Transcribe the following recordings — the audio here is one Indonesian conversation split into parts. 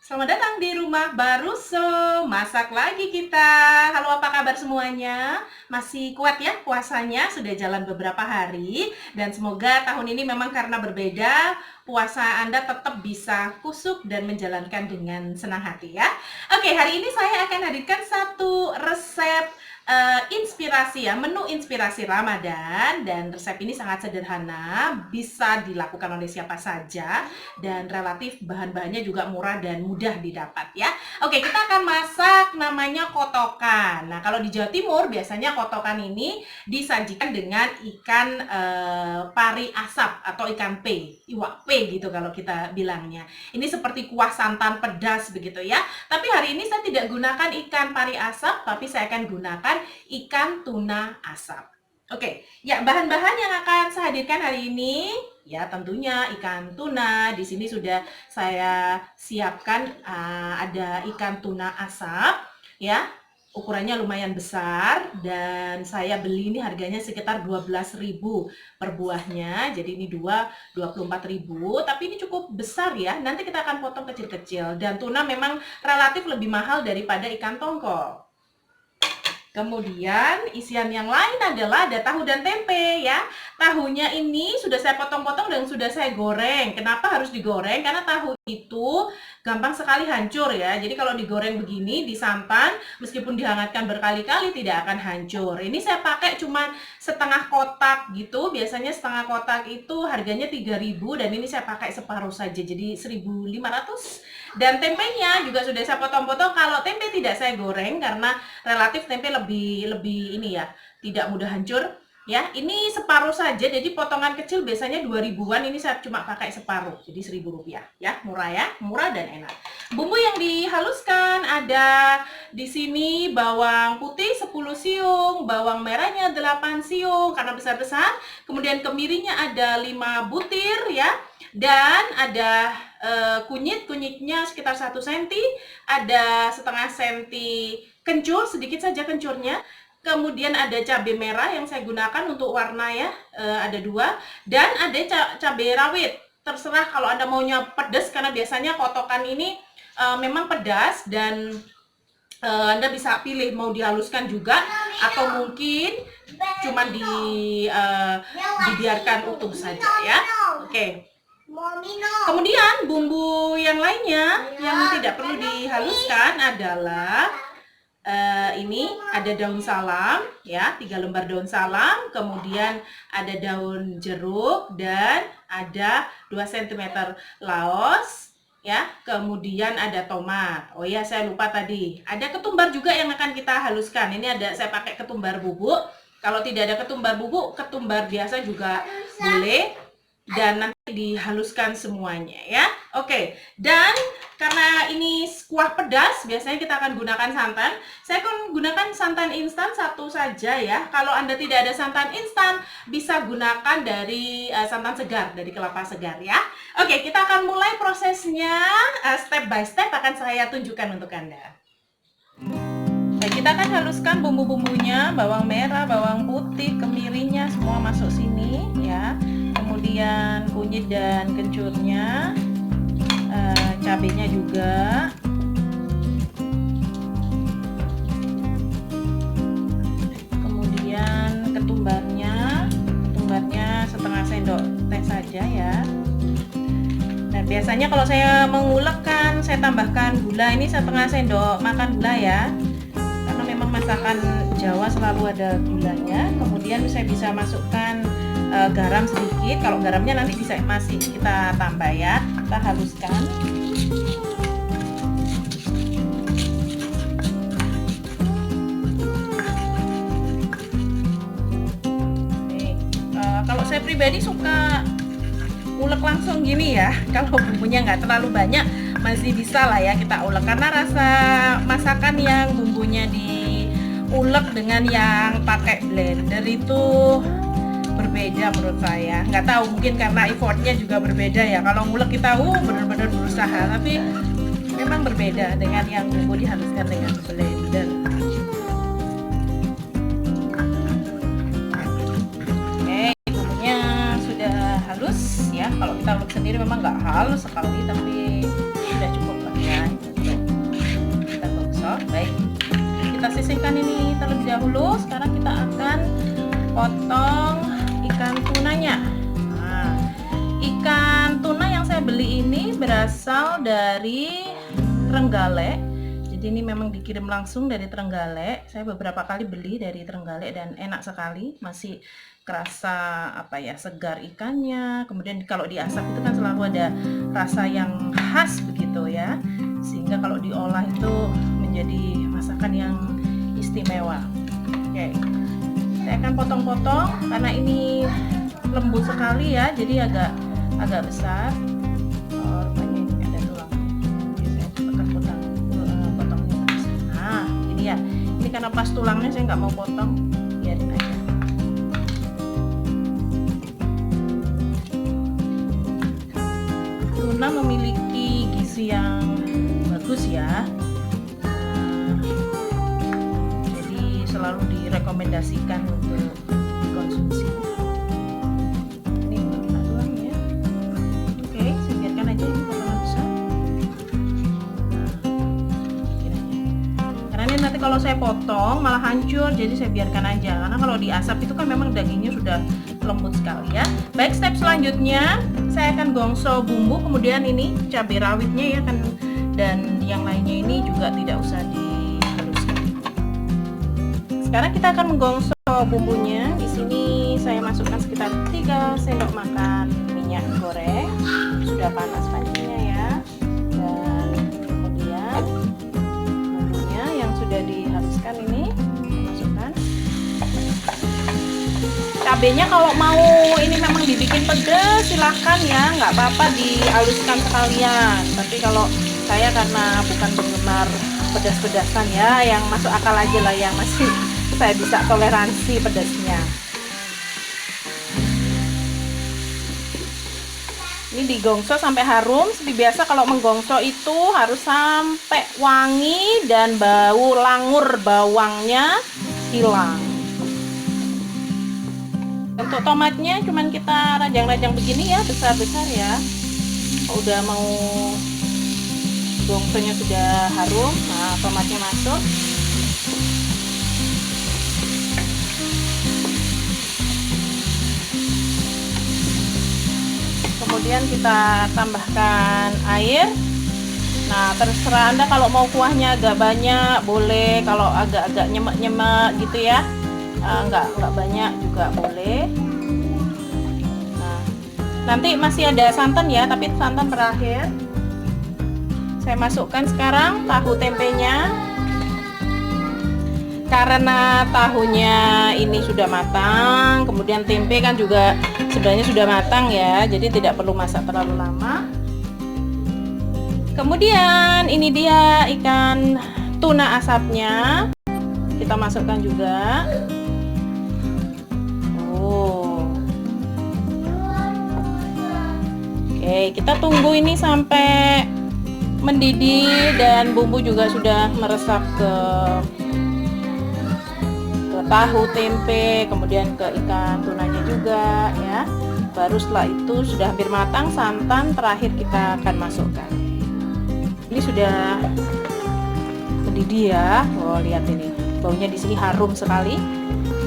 Selamat datang di rumah Baruso. Masak lagi kita. Halo, apa kabar semuanya? Masih kuat ya puasanya? Sudah jalan beberapa hari dan semoga tahun ini memang karena berbeda, puasa Anda tetap bisa kusuk dan menjalankan dengan senang hati ya. Oke, hari ini saya akan hadirkan satu resep inspirasi ya, menu inspirasi Ramadan, dan resep ini sangat sederhana, bisa dilakukan oleh siapa saja dan relatif bahan-bahannya juga murah dan mudah didapat ya. Oke, kita akan masak namanya kotokan. Nah, kalau di Jawa Timur biasanya kotokan ini disajikan dengan ikan pari asap atau ikan iwak P gitu kalau kita bilangnya. Ini seperti kuah santan pedas begitu ya. Tapi hari ini saya tidak gunakan ikan pari asap, tapi saya akan gunakan ikan tuna asap. Oke, ya bahan-bahan yang akan saya hadirkan hari ini ya tentunya ikan tuna. Di sini sudah saya siapkan ada ikan tuna asap ya. Ukurannya lumayan besar dan saya beli ini harganya sekitar 12.000 per buahnya. Jadi ini 24.000, tapi ini cukup besar ya. Nanti kita akan potong kecil-kecil dan tuna memang relatif lebih mahal daripada ikan tongkol. Kemudian isian yang lain adalah ada tahu dan tempe ya. Tahunya ini sudah saya potong-potong dan sudah saya goreng. Kenapa harus digoreng? Karena tahu itu gampang sekali hancur ya. Jadi kalau digoreng begini di santan, meskipun dihangatkan berkali-kali tidak akan hancur. Ini saya pakai cuma setengah kotak gitu. Biasanya setengah kotak itu harganya 3.000 dan ini saya pakai separuh saja. Jadi 1.500. Dan tempenya juga sudah saya potong-potong. Kalau tempe tidak saya goreng karena relatif tempe lebih ini ya, tidak mudah hancur. Ya, ini separuh saja. Jadi potongan kecil biasanya 2.000-an, ini saya cuma pakai separuh. Jadi Rp1.000 ya. Murah ya, murah dan enak. Bumbu yang dihaluskan ada di sini bawang putih 10 siung, bawang merahnya 8 siung karena besar-besar. Kemudian kemirinya ada 5 butir ya. Dan ada kunyitnya sekitar 1 cm, ada setengah senti kencur, sedikit saja kencurnya. Kemudian ada cabai merah yang saya gunakan untuk warna ya, ada 2. Dan ada cabai rawit, terserah kalau Anda maunya pedas karena biasanya kotokan ini memang pedas dan Anda bisa pilih mau dihaluskan juga atau mungkin cuma dibiarkan utuh saja ya. Oke. Kemudian bumbu yang lainnya yang tidak perlu dihaluskan adalah ini ada daun salam ya, 3 lembar daun salam, kemudian ada daun jeruk dan ada 2 cm laos ya, kemudian ada tomat. Oh ya, saya lupa tadi, ada ketumbar juga yang akan kita haluskan. Ini ada saya pakai ketumbar bubuk. Kalau tidak ada ketumbar bubuk, ketumbar biasa juga boleh. Dan nanti dihaluskan semuanya ya. Oke, dan karena ini kuah pedas, biasanya kita akan gunakan santan. Saya akan gunakan santan instan satu saja ya. Kalau Anda tidak ada santan instan, bisa gunakan dari santan segar, dari kelapa segar ya. Oke, kita akan mulai prosesnya step by step, akan saya tunjukkan untuk Anda. Baik, kita akan haluskan bumbu-bumbunya, bawang merah, bawang putih, kemirinya semua masuk sini ya. Kemudian kunyit dan kencurnya, cabenya juga, kemudian ketumbarnya setengah sendok teh saja ya. Dan biasanya kalau saya mengulek kan saya tambahkan gula, ini setengah sendok makan gula ya, karena memang masakan Jawa selalu ada gulanya. Kemudian saya bisa masukkan garam sedikit, kalau garamnya nanti bisa masih kita tambah ya. Kita haluskan. Oke. Kalau saya pribadi suka ulek langsung gini ya. Kalau bumbunya nggak terlalu banyak masih bisa lah ya kita ulek, karena rasa masakan yang bumbunya diulek dengan yang pakai blender itu berbeda menurut saya. Nggak tahu, mungkin karena effortnya juga berbeda ya. Kalau ngulek kita benar-benar berusaha, tapi memang berbeda dengan yang bumbu dihaluskan dengan blender. Oke, bumbunya sudah halus ya. Kalau kita ulek sendiri memang nggak halus sekali, tapi sudah cukup lah ya. dahulu. Sekarang kita akan potong ikan tunanya. Nah, ikan tuna yang saya beli ini berasal dari Trenggalek. Jadi ini memang dikirim langsung dari Trenggalek. Saya beberapa kali beli dari Trenggalek dan enak sekali. Masih kerasa apa ya, segar ikannya. Kemudian kalau diasap itu kan selalu ada rasa yang khas begitu ya. Sehingga kalau diolah itu menjadi masakan yang istimewa. Oke. Saya akan potong-potong karena ini lembut sekali ya, jadi agak besar. Oh, rupanya ini ada tulang. Jadi saya akan potongnya terus. Nah, ini ya. Ini karena pas tulangnya saya nggak mau potong, biarin aja. Tuna memiliki gizi yang bagus ya. Selalu direkomendasikan untuk dikonsumsi. Ini enggak kena tulangnya. Oke, saya biarkan aja ini potongan besar. Karena ini nanti kalau saya potong malah hancur, jadi saya biarkan aja. Karena kalau diasap itu kan memang dagingnya sudah lembut sekali ya. Baik, step selanjutnya saya akan gongso bumbu, kemudian ini cabai rawitnya ya kan, dan yang lainnya ini juga tidak usah di. Sekarang kita akan menggongso bumbunya. Di sini saya masukkan sekitar 3 sendok makan minyak goreng. Sudah panas pancinya ya. Dan kemudian bumbunya yang sudah dihaluskan ini saya masukkan. Cabenya kalau mau ini memang dibikin pedas silahkan ya, nggak apa-apa dihaluskan sekalian. Tapi kalau saya karena bukan penggemar pedas-pedasan ya, yang masuk akal aja lah, yang masih saya bisa toleransi pedasnya. Ini digongso sampai harum. Seperti biasa kalau menggongso itu harus sampai wangi dan bau langur bawangnya hilang. Untuk tomatnya cuman kita rajang-rajang begini ya, besar-besar ya. Udah mau gongsonya sudah harum, nah tomatnya masuk. Kemudian kita tambahkan air. Nah, terserah Anda kalau mau kuahnya agak banyak boleh, kalau agak-agak nyemek-nyemek gitu ya, nggak banyak juga boleh. Nah, nanti masih ada santan ya, tapi santan terakhir. Saya masukkan sekarang tahu tempenya. Karena tahunya ini sudah matang, kemudian tempe kan juga sebenarnya sudah matang ya, jadi tidak perlu masak terlalu lama. Kemudian ini dia ikan tuna asapnya, kita masukkan juga. Oke, kita tunggu ini sampai mendidih dan bumbu juga sudah meresap ke tahu tempe, kemudian ke ikan tunanya juga ya. Baru setelah itu sudah hampir matang, santan terakhir kita akan masukkan. Ini sudah mendidih ya. Oh, lihat ini. Baunya di sini harum sekali.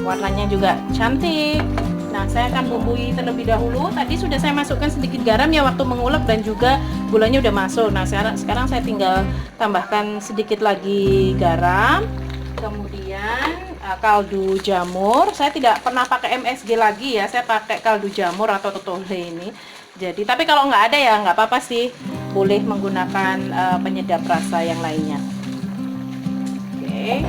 Warnanya juga cantik. Nah, saya akan bumbui terlebih dahulu. Tadi sudah saya masukkan sedikit garam ya waktu mengulek, dan juga gulanya udah masuk. Nah, sekarang saya tinggal tambahkan sedikit lagi garam. Kemudian kaldu jamur. Saya tidak pernah pakai MSG lagi ya, saya pakai kaldu jamur atau totole ini. Jadi, tapi kalau nggak ada ya nggak apa-apa sih, boleh menggunakan penyedap rasa yang lainnya. Oke.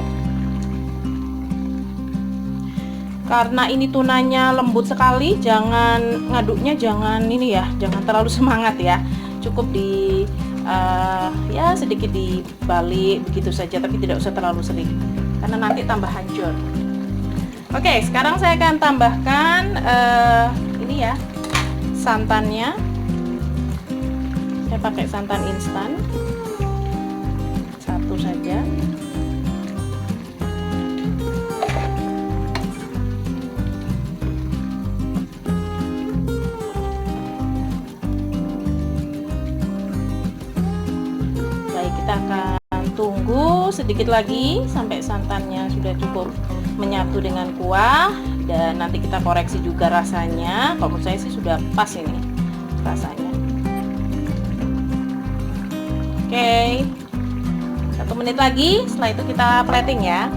Karena ini tunanya lembut sekali, jangan ngaduknya, jangan ini ya, jangan terlalu semangat ya. Cukup di ya sedikit dibalik begitu saja, tapi tidak usah terlalu sering karena nanti tambah hancur. Oke, sekarang saya akan tambahkan ini ya, santannya. Saya pakai santan instan, satu saja. Baik, kita akan tunggu sedikit lagi sampai santannya sudah cukup menyatu dengan kuah, dan nanti kita koreksi juga rasanya. Kalau menurut saya sih sudah pas ini rasanya. Oke, 1 menit lagi, setelah itu kita plating ya.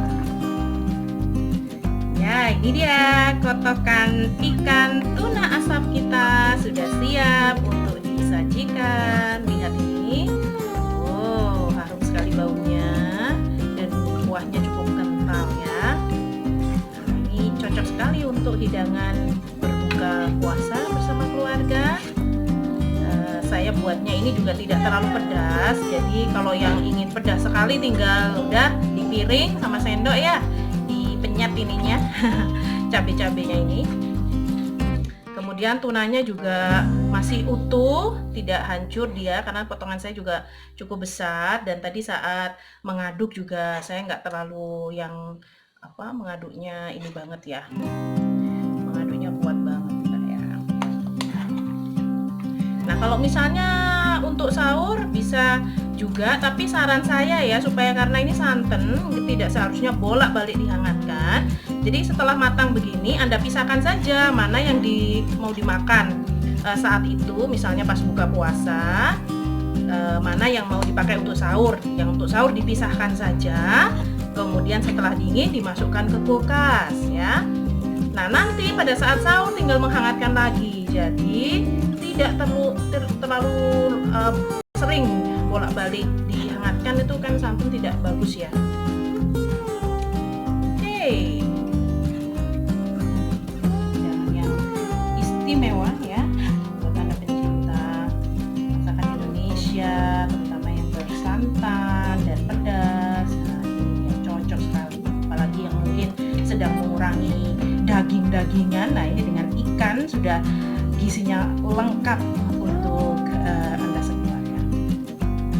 Ya, ini dia kotokan ikan tuna asap kita sudah siap untuk disajikan. Lihat ini, oh harum sekali baunya, dan kuahnya cukup kental ya. Nah, ini cocok sekali untuk hidangan berbuka puasa bersama keluarga. Saya buatnya ini juga tidak terlalu pedas, jadi kalau yang ingin pedas sekali tinggal udah di piring sama sendok ya, dipenyet ininya cabai-cabainya ini. Kemudian tunanya juga masih utuh, tidak hancur dia, karena potongan saya juga cukup besar, dan tadi saat mengaduk juga saya nggak terlalu yang mengaduknya ini banget ya, mengaduknya kuat banget ya. Nah, kalau misalnya untuk sahur bisa juga, tapi saran saya ya, supaya karena ini santan tidak seharusnya bolak-balik dihangatkan. Jadi setelah matang begini, Anda pisahkan saja mana yang mau dimakan saat itu, misalnya pas buka puasa, mana yang mau dipakai untuk sahur. Yang untuk sahur dipisahkan saja, kemudian setelah dingin dimasukkan ke kulkas ya. Nah, nanti pada saat sahur tinggal menghangatkan lagi. Jadi tidak terlalu sering bolak-balik dihangatkan, itu kan santan tidak bagus ya. Oke, yang istimewa ya buat Anda pencinta masakan Indonesia, terutama yang bersantan dan pedas. Nah, ini yang cocok sekali, apalagi yang mungkin sedang mengurangi daging-dagingan. Nah, ini dengan ikan sudah gizinya lengkap untuk Anda semua ya.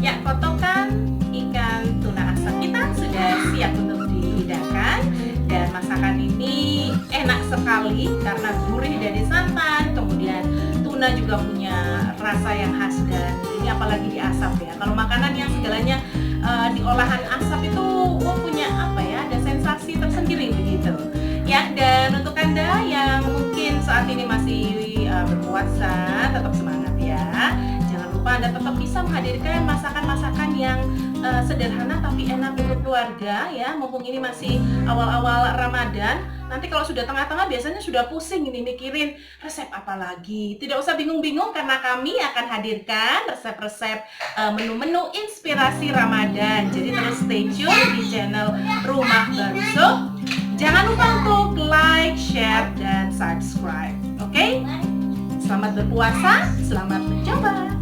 Ya, kotokan ikan tuna asap kita sudah siap untuk dihidangkan, dan masakan ini enak sekali karena gurih dari santan, kemudian tuna juga punya rasa yang khas, dan ini apalagi diasap ya. Kalau makanan yang segalanya di olahan asap itu punya ada sensasi tersendiri begitu ya. Dan untuk Anda yang mungkin saat ini masih berpuasa, tetap semangat ya. Jangan lupa Anda tetap bisa menghadirkan masakan-masakan yang sederhana tapi enak untuk keluarga ya. Mumpung ini masih awal-awal Ramadan, nanti kalau sudah tengah-tengah biasanya sudah pusing ini mikirin resep apa lagi. Tidak usah bingung-bingung, karena kami akan hadirkan resep-resep menu-menu inspirasi Ramadan. Jadi terus stay tune di channel Rumah Baruso. Jangan lupa untuk like, share, dan subscribe. Oke? Selamat berpuasa, selamat mencoba.